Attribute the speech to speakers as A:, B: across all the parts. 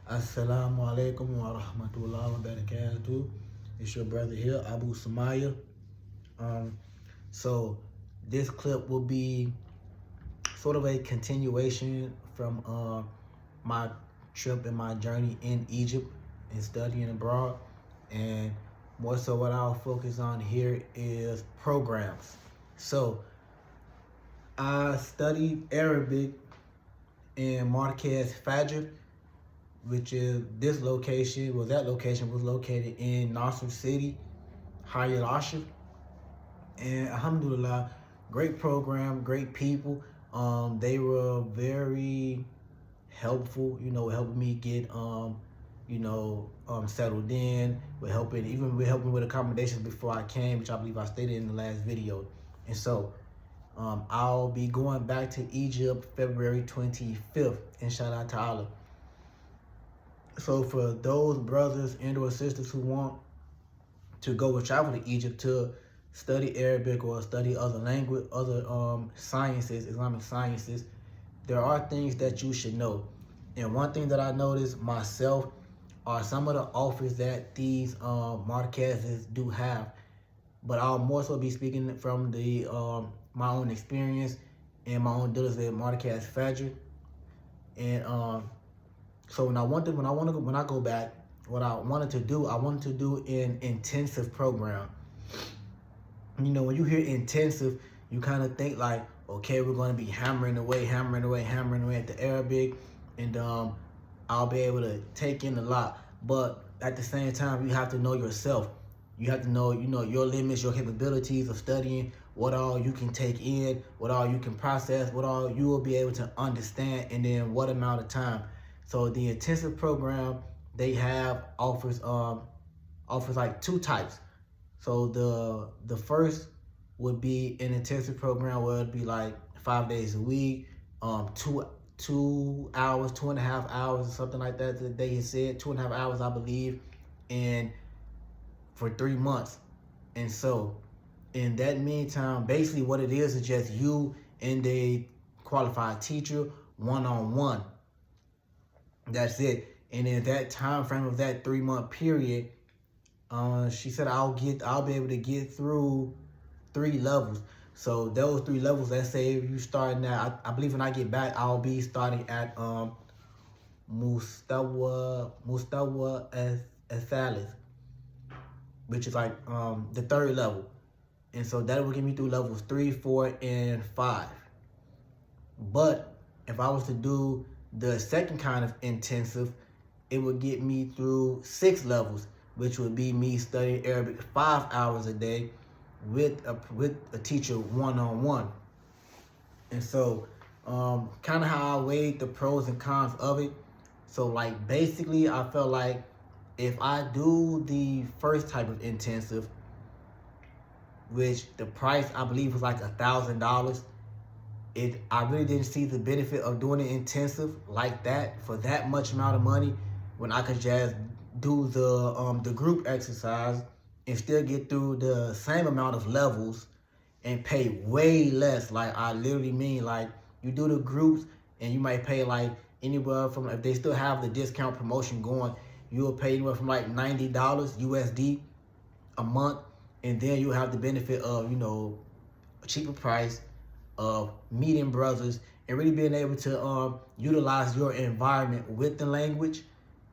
A: Assalamu alaikum wa rahmatullahi wa barakatuh. It's your brother here, Abu Samaya. Um, so this clip will be sort of a continuation from my trip and my journey in Egypt and studying abroad. And more so what I'll focus on here is programs. So I studied Arabic in Marquez Fajr, which is that location was located in Nasser City, Hayat Ashif. And alhamdulillah, great program, great people. They were very helpful, helping me get settled in, with helping with accommodations before I came, which I believe I stated in the last video. And so I'll be going back to Egypt February 25th, inshallah ta'ala. So for those brothers and or sisters who want to go or travel to Egypt to study Arabic or study other language, other sciences, Islamic sciences, there are things that you should know. And one thing that I noticed myself are some of the offers that these Marquezes do have. But I'll more so be speaking from the my own experience and my own dealings at Marquez Fajr. And so when I go back, what I wanted to do an intensive program. When you hear intensive, you kind of think like, okay, we're going to be hammering away at the Arabic, and I'll be able to take in a lot. But at the same time, you have to know yourself. You have to know, your limits, your capabilities of studying, what all you can take in, what all you can process, what all you will be able to understand, and then what amount of time. So the intensive program they have offers like two types. So the first would be an intensive program where it'd be like 5 days a week, 2 hours, 2.5 hours, or something like that they had said, 2.5 hours, I believe, and for 3 months. And so in that meantime, basically what it is just you and a qualified teacher one-on-one. That's it. And in that time frame of that 3-month period, she said I'll be able to get through 3 levels. So those 3 levels, let's say if you starting at, I believe when I get back, I'll be starting at Mustawa Thalith, which is like the 3rd level. And so that will get me through levels 3, 4, and 5. But if I was to do the second kind of intensive, it would get me through 6 levels, which would be me studying Arabic 5 hours a day with a teacher one-on-one. And so kind of how I weighed the pros and cons of it. So like basically I felt like if I do the first type of intensive, which the price I believe was like $1,000, I really didn't see the benefit of doing it intensive like that for that much amount of money when I could just do the group exercise and still get through the same amount of levels and pay way less. Like I literally mean, like you do the groups and you might pay like anywhere from, if they still have the discount promotion going, you'll pay anywhere from like $90 USD a month, and then you have the benefit of a cheaper price of meeting brothers and really being able to utilize your environment with the language.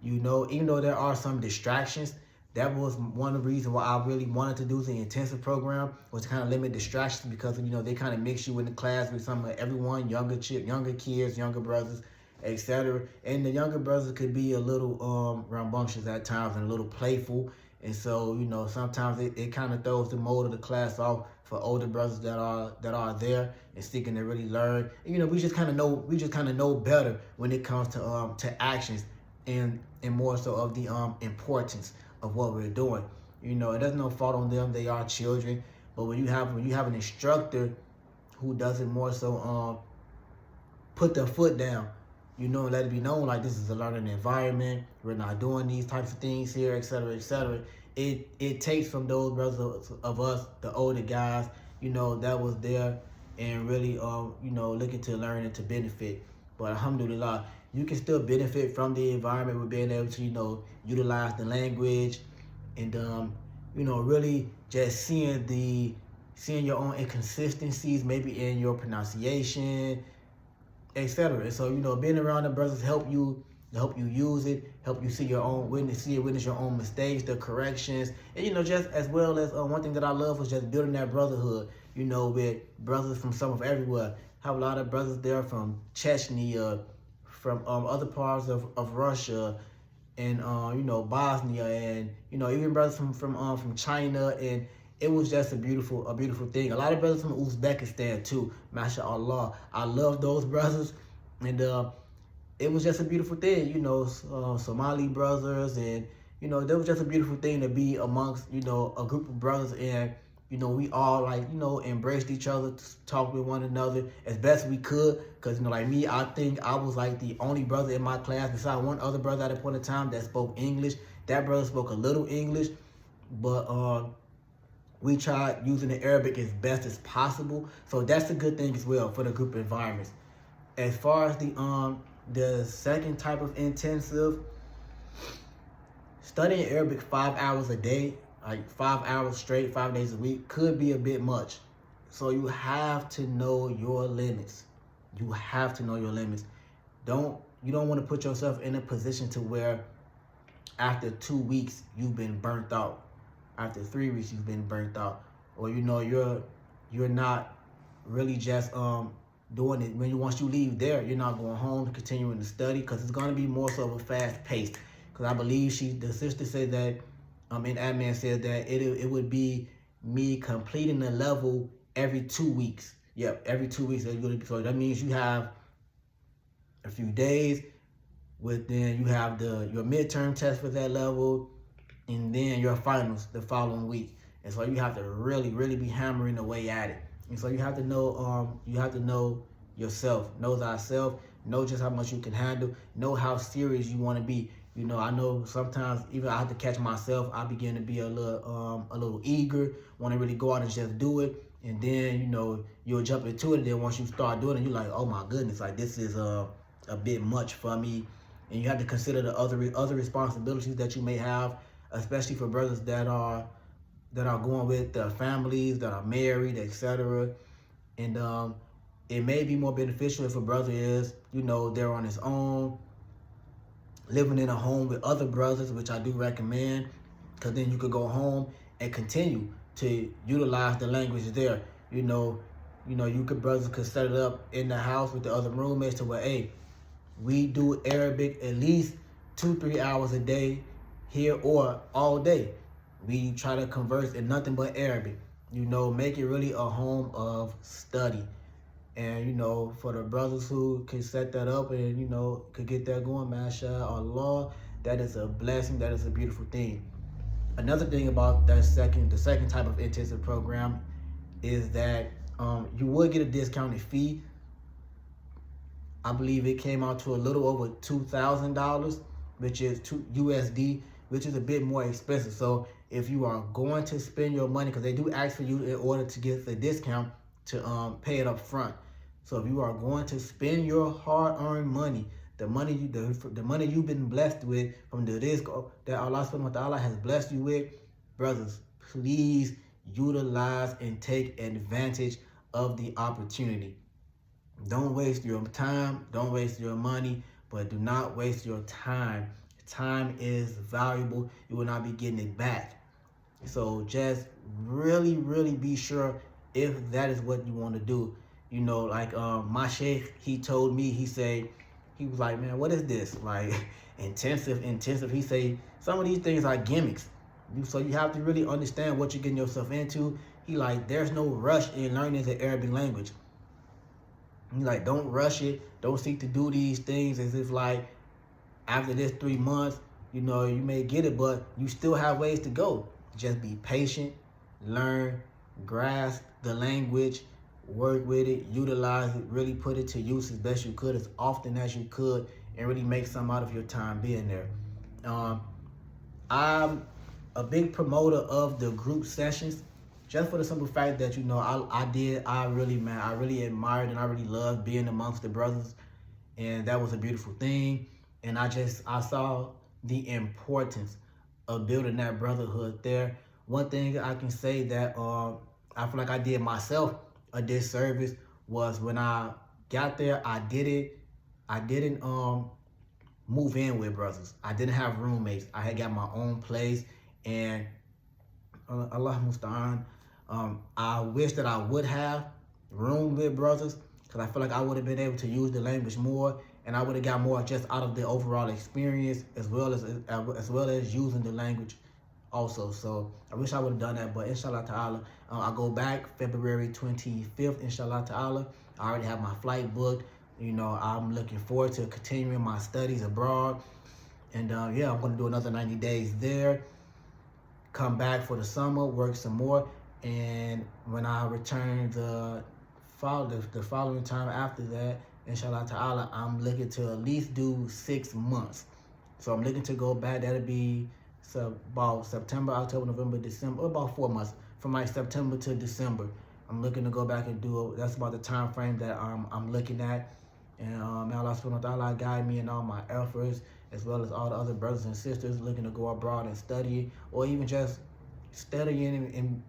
A: Even though there are some distractions, that was one of the reasons why I really wanted to do the intensive program, was to kind of limit distractions, because they kind of mix you in the class with everyone, younger kids, younger brothers, etc. And the younger brothers could be a little rambunctious at times and a little playful. And so, sometimes it kind of throws the mode of the class off for older brothers that are there and seeking to really learn. And, we just kind of know better when it comes to actions and more so of the importance of what we're doing. There's no fault on them; they are children. But when you have an instructor who doesn't more so put their foot down, and let it be known like this is a learning environment. We're not doing these types of things here, etc., etc. It takes from those brothers of us, the older guys, that was there and really looking to learn and to benefit. But alhamdulillah, you can still benefit from the environment with being able to, utilize the language and, really just seeing your own inconsistencies, maybe in your pronunciation, etc. And so, being around the brothers help you use it, help you see witness your own mistakes, the corrections, and just as well as one thing that I love was just building that brotherhood. With brothers from some of everywhere. Have a lot of brothers there from Chechnya, from other parts of Russia, and Bosnia, and even brothers from China, and it was just a beautiful thing. A lot of brothers from Uzbekistan too, mashallah. I love those brothers, and it was just a beautiful thing. Somali brothers, and that was just a beautiful thing to be amongst a group of brothers, and we all embraced each other, talked with one another as best we could. Cause like me, I think I was like the only brother in my class besides one other brother at a point in time that spoke English. That brother spoke a little English, but we tried using the Arabic as best as possible. So that's a good thing as well for the group environments. As far as the second type of intensive, studying Arabic 5 hours a day, like 5 hours straight, 5 days a week, could be a bit much. So you have to know your limits. You have to know your limits. You don't want to put yourself in a position to where after 2 weeks you've been burnt out. After 3 weeks you've been burnt out. Or you're not really just doing it. Once you leave there, you're not going home to continuing to study, because it's going to be more so of a fast pace. Because I believe the sister said that and admin said that it would be me completing the level every 2 weeks. Yep, every 2 weeks. So that means you have a few days, then you have your midterm test for that level, and then your finals the following week. And so you have to really, really be hammering away at it. And so you have to know yourself, know thyself, know just how much you can handle, know how serious you want to be. I know sometimes even I have to catch myself. I begin to be a little eager, want to really go out and just do it. And then, you'll jump into it. And then once you start doing it, you're like, oh my goodness, like this is a bit much for me. And you have to consider the other responsibilities that you may have, especially for brothers that are going with their families, that are married, etc. And it may be more beneficial if a brother is, they're on his own, living in a home with other brothers, which I do recommend, because then you could go home and continue to utilize the language there. Brothers could set it up in the house with the other roommates to where, hey, we do Arabic at least 2-3 hours a day here, or all day. We try to converse in nothing but Arabic. Make it really a home of study. And, for the brothers who can set that up and, could get that going, mashallah, that is a blessing. That is a beautiful thing. Another thing about the second type of intensive program is that you would get a discounted fee. I believe it came out to a little over $2,000, which is USD, which is a bit more expensive. So if you are going to spend your money, because they do ask for you in order to get the discount to pay it up front. So if you are going to spend your hard-earned money, the money you've been blessed with from the rizq that Allah subhanahu wa ta'ala has blessed you with, brothers, please utilize and take advantage of the opportunity. Don't waste your time, don't waste your money, but do not waste your time. Time is valuable. You will not be getting it back. So just really, really be sure if that is what you want to do. My sheikh, he told me, he was like, man, what is this? Like, intensive. He say, some of these things are gimmicks. So you have to really understand what you're getting yourself into. He like, there's no rush in learning the Arabic language. He like, don't rush it. Don't seek to do these things as if like, after this 3 months, you may get it, but you still have ways to go. Just be patient, learn, grasp the language, work with it, utilize it, really put it to use as best you could, as often as you could, and really make something out of your time being there. I'm a big promoter of the group sessions, just for the simple fact that, I really admired and I really loved being amongst the brothers and that was a beautiful thing. And I saw the importance of building that brotherhood there. One thing I can say that I feel like I did myself a disservice was when I got there. I didn't move in with brothers. I didn't have roommates. I had got my own place, and Allah Musta'an. I wish that I would have room with brothers, because I feel like I would have been able to use the language more, and I would have got more just out of the overall experience, as well as using the language also. So I wish I would have done that, but inshallah ta'ala, I go back February 25th, inshallah ta'ala. I already have my flight booked. You know, I'm looking forward to continuing my studies abroad. And yeah, I'm going to do another 90 days there, come back for the summer, work some more. And when I return the following time after that, inshallah ta'ala, I'm looking to at least do 6 months. So I'm looking to go back. That'll be about September, October, November, December, about 4 months, from like September to December. I'm looking to go back and do it. That's about the time frame that I'm looking at. And may Allah subhanahu wa ta'ala guide me in all my efforts, as well as all the other brothers and sisters looking to go abroad and study, or even just studying in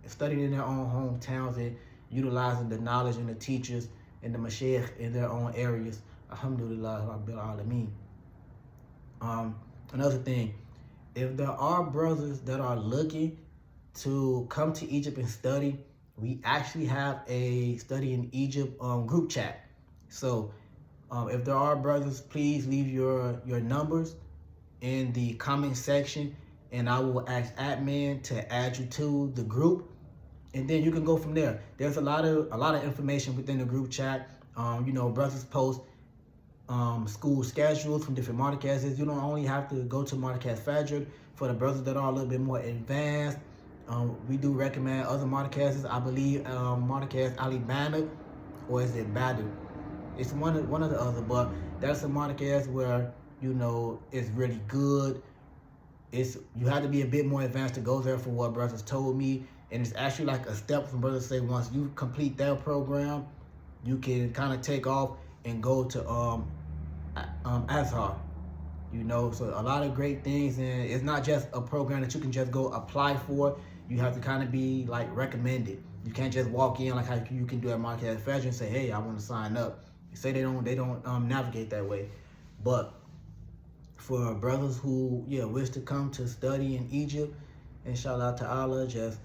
A: their own hometowns and utilizing the knowledge and the teachers and the mashaykh in their own areas. Alhamdulillah Rabbil Alameen. Another thing, if there are brothers that are looking to come to Egypt and study, we actually have a Study in Egypt group chat. So if there are brothers, please leave your numbers in the comment section, and I will ask admin to add you to the group, and then you can go from there. There's a lot of information within the group chat. You know, brothers post school schedules from different markazes. You don't only have to go to Markaz Fajr. For the brothers that are a little bit more advanced, we do recommend other markazes. I believe Markaz Ali Banner, or is it Badr? It's one of the other, but that's a markaz where, you know, it's really good. You have to be a bit more advanced to go there, for what brothers told me. And it's actually like a step from brothers say, once you complete that program, you can kind of take off and go to Azhar. You know, so a lot of great things, and it's not just a program that you can just go apply for. You have to kind of be like recommended. You can't just walk in like how you can do at Markaz Fajr and say, hey, I want to sign up. Say they don't navigate that way. But for brothers who wish to come to study in Egypt, inshallah ta'ala, just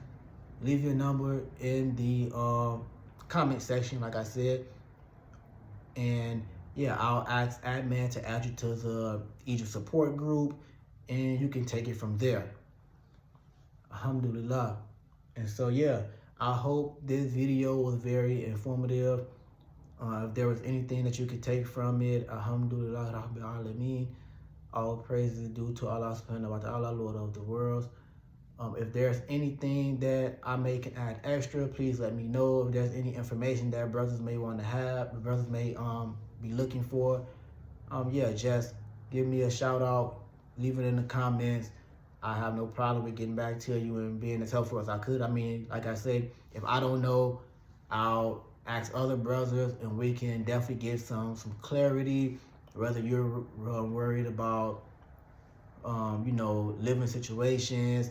A: leave your number in the comment section, like I said, and I'll ask admin to add you to the Egypt support group, and you can take it from there. Alhamdulillah. And so I hope this video was very informative. If there was anything that you could take from it, Alhamdulillah Rabbil Alameen. All praise is due to Allah subhanahu wa ta'ala, Lord of the worlds. If there's anything that I may can add extra, please let me know. If there's any information that brothers may want to have, the brothers may be looking for, just give me a shout out, leave it in the comments. I have no problem with getting back to you and being as helpful as I could. I mean, like I say, if I don't know, I'll ask other brothers, and we can definitely get some clarity, whether you're worried about living situations,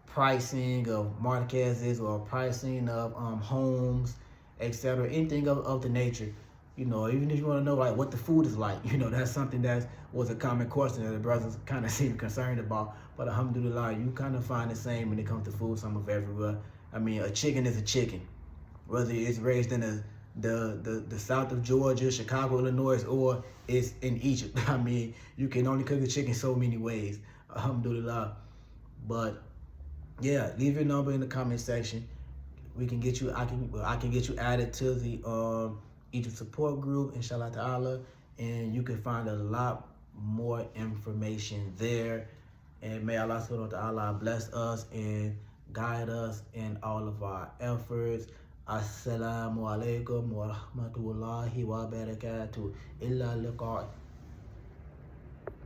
A: pricing of markazes, or pricing of homes, etc., anything of the nature. You know, even if you want to know like what the food is like, that's something that was a common question that the brothers kind of seem concerned about. But alhamdulillah, you kind of find the same when it comes to food, some of everywhere. I mean, a chicken is a chicken, whether it's raised in the south of Georgia, Chicago, Illinois, or it's in Egypt. I mean, you can only cook a chicken so many ways, alhamdulillah. But leave your number in the comment section. We can get you. I can get you added to the Egypt support group, inshallah ta'ala, and you can find a lot more information there. And may Allah subhanahu wa ta'ala bless us and guide us in all of our efforts. Assalamu alaikum wa rahmatullahi wa barakatuh. Illa liqa.